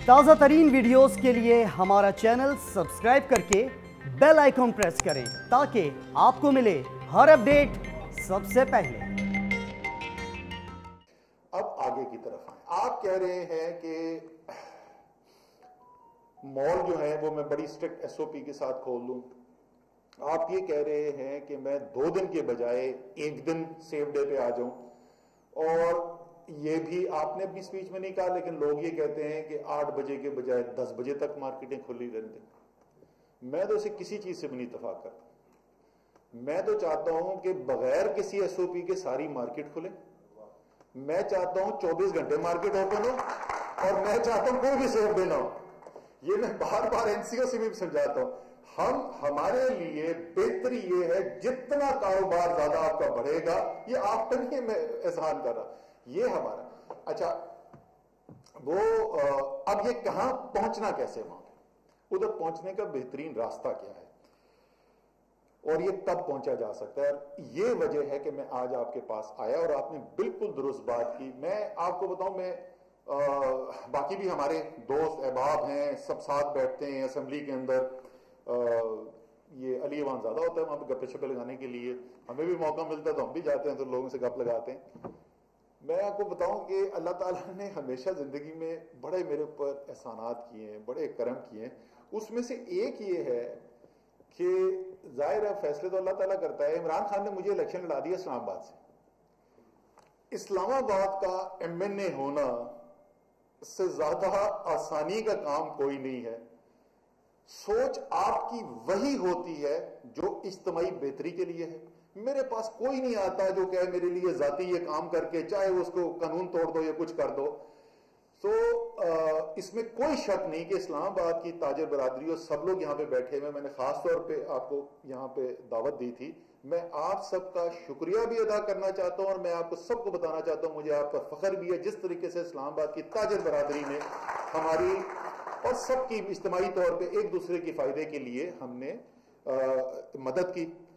تازہ ترین ویڈیوز کے لیے ہمارا چینل سبسکرائب کر کے بیل آئیکن پریس کریں تاکہ آپ کو ملے ہر اپڈیٹ سب سے پہلے۔ اب آگے کی طرف آئیں۔ آپ کہہ رہے ہیں کہ مال جو ہے وہ میں بڑی سٹرکٹ ایس او پی کے ساتھ کھول دوں۔ آپ یہ کہہ رہے ہیں کہ میں 2 دن کے بجائے 1 دن سیف ڈے پہ آ جاؤں، اور یہ بھی آپ نے اپنی سپیچ میں نہیں کہا، لیکن لوگ یہ کہتے ہیں کہ 8 بجے کے بجائے 10 بجے تک مارکیٹیں کھلی رہنے دیں۔ میں تو اسے کسی چیز سے بھی نہیں اتفاق کرتا۔ میں تو چاہتا ہوں کہ بغیر کسی ایس او پی کے ساری مارکیٹ کھلے۔ میں چاہتا ہوں 24 گھنٹے مارکیٹ اوپن ہو، اور میں چاہتا ہوں کوئی بھی سیف ڈے نہ ہو۔ یہ میں بار بار این سی او سے بھی سمجھاتا ہوں۔ ہمارے لیے بہتری یہ ہے جتنا کاروبار زیادہ آپ کا بڑھے گا، یہ آپ پر نہیں میں اذعان کر رہا، یہ ہمارا۔ اچھا وہ اب یہ کہاں پہنچنا کیسے وہاں پہ، ادھر پہنچنے کا بہترین راستہ کیا ہے، اور یہ کب پہنچا جا سکتا ہے۔ یہ وجہ ہے کہ میں آج آپ کے پاس آیا، اور آپ نے بالکل درست بات کی۔ میں آپ کو بتاؤں، میں باقی بھی ہمارے دوست احباب ہیں، سب ساتھ بیٹھتے ہیں اسمبلی کے اندر، یہ علی ایوان زیادہ ہوتا ہے وہاں پہ گپے شپے لگانے کے لیے، ہمیں بھی موقع ملتا ہے تو ہم بھی جاتے ہیں تو لوگوں سے گپ لگاتے ہیں۔ میں آپ کو بتاؤں کہ اللہ تعالیٰ نے ہمیشہ زندگی میں بڑے میرے اوپر احسانات کیے ہیں، بڑے کرم کیے ہیں۔ اس میں سے ایک یہ ہے کہ ظاہر ہے فیصلے تو اللہ تعالیٰ کرتا ہے۔ عمران خان نے مجھے الیکشن لڑا دیا اسلام آباد سے۔ اسلام آباد کا ایم این اے ہونا سے زیادہ آسانی کا کام کوئی نہیں ہے۔ سوچ آپ کی وہی ہوتی ہے جو اجتماعی بہتری کے لیے ہے۔ میرے پاس کوئی نہیں آتا جو کہ میرے لیے ذاتی یہ کام کر کے چاہے اس کو قانون توڑ دو یا کچھ کر دو۔ تو اس میں کوئی شک نہیں کہ اسلام آباد کی تاجر برادری اور سب لوگ یہاں پہ بیٹھے ہوئے، میں نے خاص طور پہ آپ کو یہاں پہ دعوت دی تھی، میں آپ سب کا شکریہ بھی ادا کرنا چاہتا ہوں، اور میں آپ کو سب کو بتانا چاہتا ہوں مجھے آپ کا فخر بھی ہے جس طریقے سے اسلام آباد کی تاجر برادری نے ہماری اور سب کی اجتماعی طور پہ ایک دوسرے کے فائدے کے لیے ہم نے مدد کی۔